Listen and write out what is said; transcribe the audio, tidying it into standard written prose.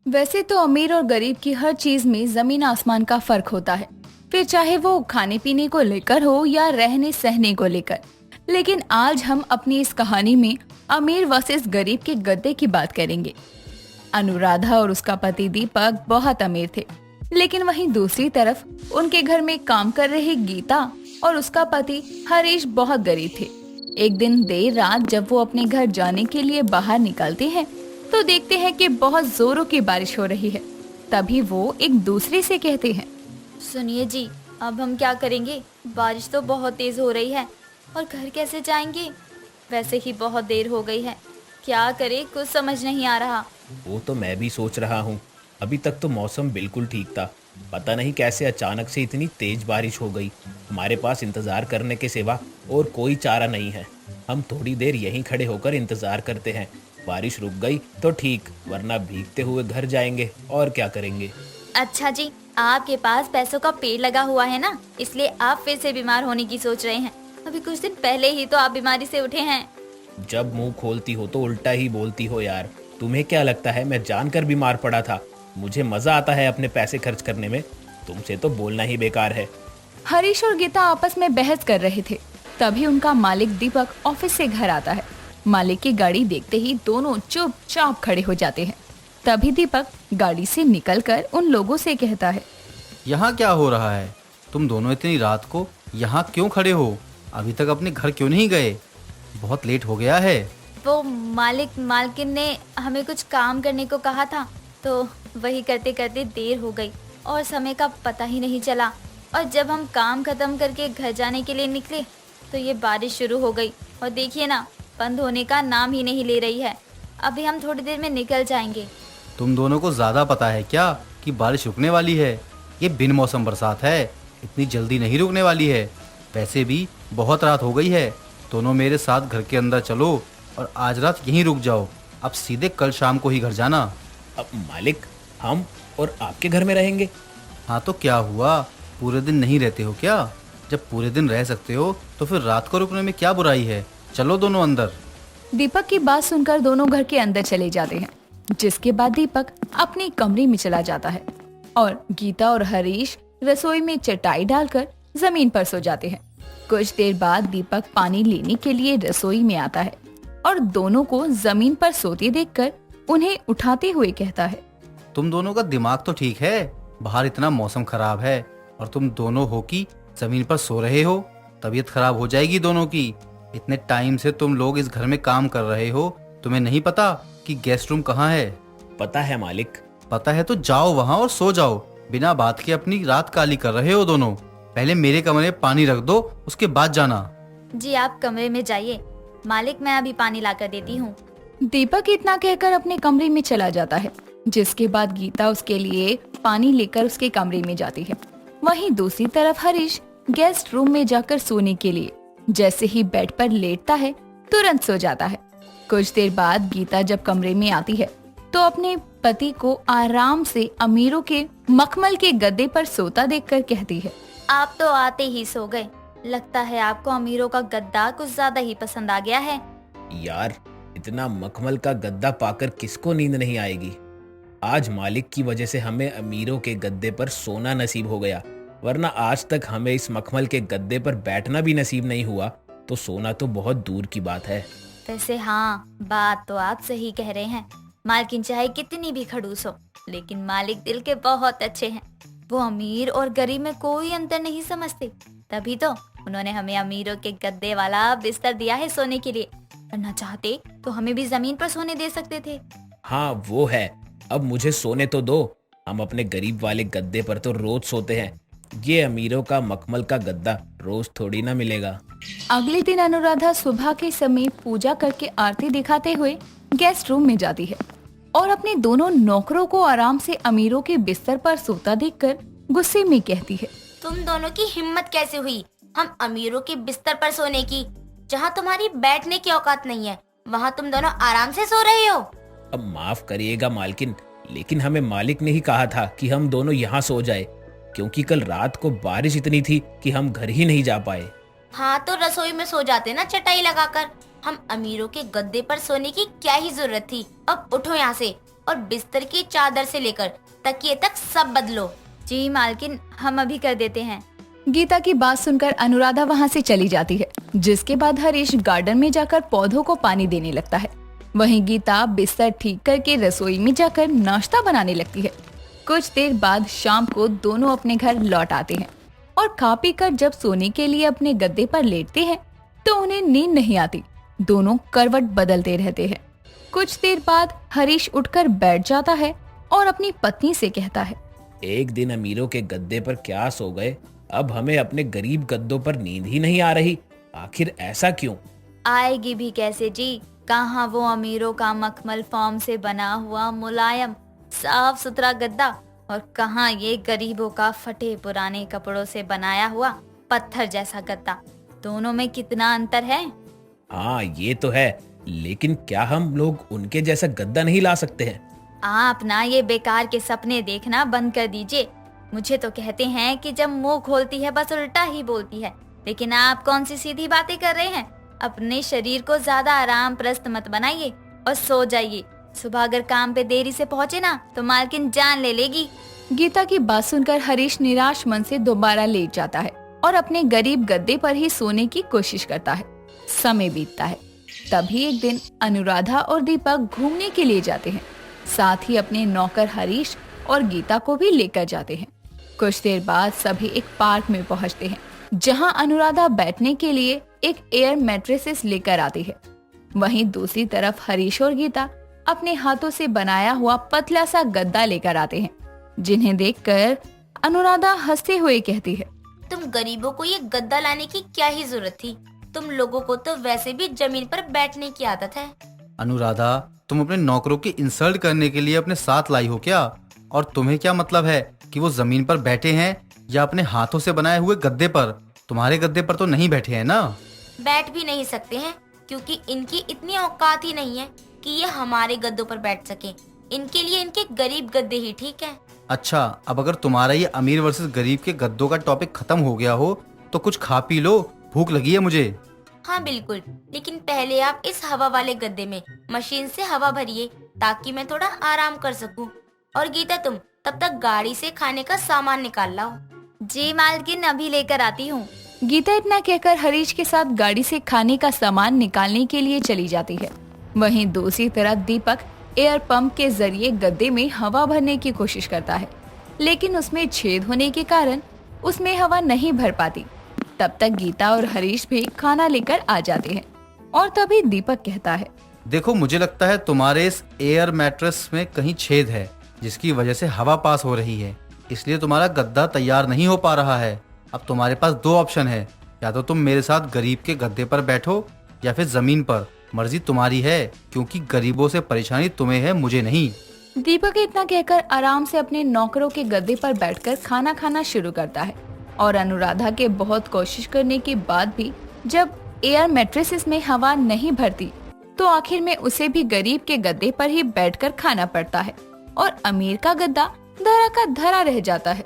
वैसे तो अमीर और गरीब की हर चीज में जमीन आसमान का फर्क होता है, फिर चाहे वो खाने पीने को लेकर हो या रहने सहने को लेकर। लेकिन आज हम अपनी इस कहानी में अमीर वर्सेस गरीब के गद्दे की बात करेंगे। अनुराधा और उसका पति दीपक बहुत अमीर थे, लेकिन वहीं दूसरी तरफ उनके घर में काम कर रही गीता और उसका पति हरीश बहुत गरीब थे। एक दिन देर रात जब वो अपने घर जाने के लिए बाहर निकलते हैं तो देखते हैं कि बहुत जोरों की बारिश हो रही है। तभी वो एक दूसरे से कहते हैं, सुनिए जी, अब हम क्या करेंगे? बारिश तो बहुत तेज हो रही है और घर कैसे जाएंगे? वैसे ही बहुत देर हो गई है, क्या करें कुछ समझ नहीं आ रहा। वो तो मैं भी सोच रहा हूँ। अभी तक तो मौसम बिल्कुल ठीक था, पता नहीं कैसे अचानक से इतनी तेज बारिश हो गई। हमारे पास इंतजार करने के सिवा और कोई चारा नहीं है। हम थोड़ी देर यहीं खड़े होकर इंतजार करते हैं। बारिश रुक गई तो ठीक, वरना भीगते हुए घर जाएंगे और क्या करेंगे। अच्छा जी, आपके पास पैसों का पेड़ लगा हुआ है ना, इसलिए आप फिर से बीमार होने की सोच रहे हैं। अभी कुछ दिन पहले ही तो आप बीमारी से उठे हैं। जब मुंह खोलती हो तो उल्टा ही बोलती हो यार। तुम्हें क्या लगता है मैं जानकर बीमार पड़ा था? मुझे मजा आता है अपने पैसे खर्च करने में। तुमसे तो बोलना ही बेकार है। हरीश और गीता आपस में बहस कर रहे थे। तभी उनका मालिक दीपक ऑफिस से घर आता है। मालिक की गाड़ी देखते ही दोनों चुपचाप खड़े हो जाते हैं। तभी दीपक गाड़ी से निकलकर उन लोगों से कहता है, यहाँ क्या हो रहा है? तुम दोनों इतनी रात को यहाँ क्यों खड़े हो? अभी तक अपने घर क्यों नहीं गए? बहुत लेट हो गया है। वो मालकिन ने हमें कुछ काम करने को कहा था, तो वही करते करते देर हो गई और समय का पता ही नहीं चला। और जब हम काम खत्म करके घर जाने के लिए निकले तो ये बारिश शुरू हो गई और देखिए ना, बंद होने का नाम ही नहीं ले रही है। अभी हम थोड़ी देर में निकल जाएंगे। तुम दोनों को ज्यादा पता है क्या कि बारिश रुकने वाली है? ये बिन मौसम बरसात है, इतनी जल्दी नहीं रुकने वाली है। वैसे भी बहुत रात हो गई है। दोनों मेरे साथ घर के अंदर चलो और आज रात यहीं रुक जाओ। अब सीधे कल शाम को ही घर जाना। अब मालिक, हम और आपके घर में रहेंगे? हाँ तो क्या हुआ, पूरे दिन नहीं रहते हो क्या? जब पूरे दिन रह सकते हो तो फिर रात को रुकने में क्या बुराई है? चलो दोनों अंदर। दीपक की बात सुनकर दोनों घर के अंदर चले जाते हैं, जिसके बाद दीपक अपने कमरे में चला जाता है और गीता और हरीश रसोई में चटाई डालकर जमीन पर सो जाते हैं। कुछ देर बाद दीपक पानी लेने के लिए रसोई में आता है और दोनों को जमीन पर सोते देखकर उन्हें उठाते हुए कहता है, तुम दोनों का दिमाग तो ठीक है, बाहर इतना मौसम खराब है और तुम दोनों हो कि जमीन पर सो रहे हो। तबीयत खराब हो जाएगी दोनों की। इतने टाइम से तुम लोग इस घर में काम कर रहे हो, तुम्हें नहीं पता कि गेस्ट रूम कहाँ है? पता है मालिक। पता है तो जाओ वहाँ और सो जाओ। बिना बात के अपनी रात काली कर रहे हो दोनों। पहले मेरे कमरे में पानी रख दो, उसके बाद जाना। जी आप कमरे में जाइए, मालिक मैं अभी पानी लाकर देती हूँ। दीपक इतना कहकर अपने कमरे में चला जाता है, जिसके बाद गीता उसके लिए पानी लेकर उसके कमरे में जाती है। वहीं दूसरी तरफ हरीश गेस्ट रूम में जाकर सोने के लिए जैसे ही बेड पर लेटता है तुरंत सो जाता है। कुछ देर बाद गीता जब कमरे में आती है तो अपने पति को आराम से अमीरों के मखमल के गद्दे पर सोता देखकर कहती है, आप तो आते ही सो गए। लगता है आपको अमीरों का गद्दा कुछ ज्यादा ही पसंद आ गया है। यार, इतना मखमल का गद्दा पाकर किसको नींद नहीं आएगी। आज मालिक की वजह से हमें अमीरों के गद्दे पर सोना नसीब हो गया, वरना आज तक हमें इस मखमल के गद्दे पर बैठना भी नसीब नहीं हुआ। तो सोना तो बहुत दूर की बात है। वैसे हाँ, बात तो आप सही कह रहे हैं। मालकिन चाहे कितनी भी खड़ूस हो, लेकिन मालिक दिल के बहुत अच्छे हैं। वो अमीर और गरीब में कोई अंतर नहीं समझते। तभी तो उन्होंने हमें अमीरों के गद्दे वाला बिस्तर दिया है सोने के लिए, वरना चाहते तो हमें भी जमीन पर सोने दे सकते थे। हाँ वो है। अब मुझे सोने तो दो। हम अपने गरीब वाले गद्दे पर तो रोज सोते हैं। ये अमीरों का मखमल का गद्दा रोज थोड़ी ना मिलेगा। अगले दिन अनुराधा सुबह के समय पूजा करके आरती दिखाते हुए गेस्ट रूम में जाती है और अपने दोनों नौकरों को आराम से अमीरों के बिस्तर पर सोता देखकर गुस्से में कहती है, तुम दोनों की हिम्मत कैसे हुई हम अमीरों के बिस्तर पर सोने की? जहाँ तुम्हारी बैठने की औकात नहीं है, वहाँ तुम दोनों आराम से सो रहे हो। अब माफ करिएगा मालकिन, लेकिन हमें मालिक ने ही कहा था कि हम दोनों यहाँ सो जाए, क्योंकि कल रात को बारिश इतनी थी कि हम घर ही नहीं जा पाए। हाँ तो रसोई में सो जाते ना चटाई लगाकर। हम अमीरों के गद्दे पर सोने की क्या ही जरूरत थी। अब उठो यहाँ से, और बिस्तर की चादर से लेकर तकिए तक सब बदलो। जी मालकिन, हम अभी कर देते हैं। गीता की बात सुनकर अनुराधा वहाँ से चली जाती है, जिसके बाद हरीश गार्डन में जाकर पौधों को पानी देने लगता है। वहीं गीता बिस्तर ठीक करके रसोई में जाकर नाश्ता बनाने लगती है। कुछ देर बाद शाम को दोनों अपने घर लौट आते हैं और खा पी कर जब सोने के लिए अपने गद्दे पर लेटते हैं तो उन्हें नींद नहीं आती। दोनों करवट बदलते रहते हैं। कुछ देर बाद हरीश उठकर बैठ जाता है और अपनी पत्नी से कहता है, एक दिन अमीरों के गद्दे पर क्या सो गए, अब हमें अपने गरीब गद्दों पर नींद ही नहीं आ रही। आखिर ऐसा क्यों? आएगी भी कैसे जी? कहाँ वो अमीरों का मखमल फॉर्म से बना हुआ मुलायम साफ सुथरा गद्दा, और कहाँ ये गरीबों का फटे पुराने कपड़ों से बनाया हुआ पत्थर जैसा गद्दा। दोनों में कितना अंतर है। हाँ ये तो है, लेकिन क्या हम लोग उनके जैसा गद्दा नहीं ला सकते हैं? आप ना ये बेकार के सपने देखना बंद कर दीजिए। मुझे तो कहते हैं कि जब मुंह खोलती है बस उल्टा ही बोलती है, लेकिन आप कौन सी सीधी बातें कर रहे हैं। अपने शरीर को ज्यादा आराम प्रस्त मत बनाइए और सो जाइए। सुबह अगर काम पे देरी से पहुँचे ना तो मालकिन जान ले लेगी। गीता की बात सुनकर हरीश निराश मन से दोबारा लेट जाता है और अपने गरीब गद्दे पर ही सोने की कोशिश करता है। समय बीतता है। तभी एक दिन अनुराधा और दीपक घूमने के लिए जाते हैं। साथ ही अपने नौकर हरीश और गीता को भी लेकर जाते हैं। कुछ देर बाद सभी एक पार्क में पहुंचते हैं, जहां अनुराधा बैठने के लिए एक एयर मैट्रेसेस लेकर आती है। वहीं दूसरी तरफ हरीश और गीता अपने हाथों से बनाया हुआ पतला सा गद्दा लेकर आते हैं, जिन्हें देखकर अनुराधा हंसते हुए कहती है, तुम गरीबों को ये गद्दा लाने की क्या ही जरूरत थी? तुम लोगों को तो वैसे भी जमीन पर बैठने की आदत है। अनुराधा, तुम अपने नौकरों की इंसल्ट करने के लिए अपने साथ लाई हो क्या? और तुम्हें क्या मतलब है कि वो जमीन पर बैठे हैं या अपने हाथों से बनाए हुए गद्दे पर? तुम्हारे गद्दे पर तो नहीं बैठे हैं ना? बैठ भी नहीं सकते हैं, क्योंकि इनकी इतनी औकात ही नहीं है कि ये हमारे गद्दों पर बैठ सके। इनके लिए इनके गरीब गद्दे ही ठीक है। अच्छा, अब अगर तुम्हारा ये अमीर वर्सेस गरीब के गद्दों का टॉपिक खत्म हो गया हो तो कुछ खा पी लो, भूख लगी है मुझे। हाँ बिल्कुल, लेकिन पहले आप इस हवा वाले गद्दे में मशीन से हवा भरिए ताकि मैं थोड़ा आराम कर सकूं। और गीता, तुम तब तक गाड़ी से खाने का सामान निकाल लाओ। जी मालकिन, अभी लेकर आती हूँ। गीता इतना कहकर हरीश के साथ गाड़ी से खाने का सामान निकालने के लिए चली जाती है। वहीं दूसरी तरफ दीपक एयर पंप के जरिए गद्दे में हवा भरने की कोशिश करता है, लेकिन उसमें छेद होने के कारण उसमें हवा नहीं भर पाती। तब तक गीता और हरीश भी खाना लेकर आ जाते हैं और तभी दीपक कहता है, देखो, मुझे लगता है तुम्हारे इस एयर मैट्रेस में कहीं छेद है, जिसकी वजह से हवा पास हो रही है, इसलिए तुम्हारा गद्दा तैयार नहीं हो पा रहा है। अब तुम्हारे पास दो ऑप्शन है, या तो तुम मेरे साथ गरीब के गद्दे पर बैठो या फिर जमीन पर। मर्जी तुम्हारी है, क्योंकि गरीबों से परेशानी तुम्हें है, मुझे नहीं। दीपक इतना कहकर आराम से अपने नौकरों के गद्दे पर बैठकर खाना खाना शुरू करता है। और अनुराधा के बहुत कोशिश करने के बाद भी जब एयर मैट्रेसेस में हवा नहीं भरती तो आखिर में उसे भी गरीब के गद्दे पर ही बैठकर खाना पड़ता है और अमीर का गद्दा धरा का धरा रह जाता है।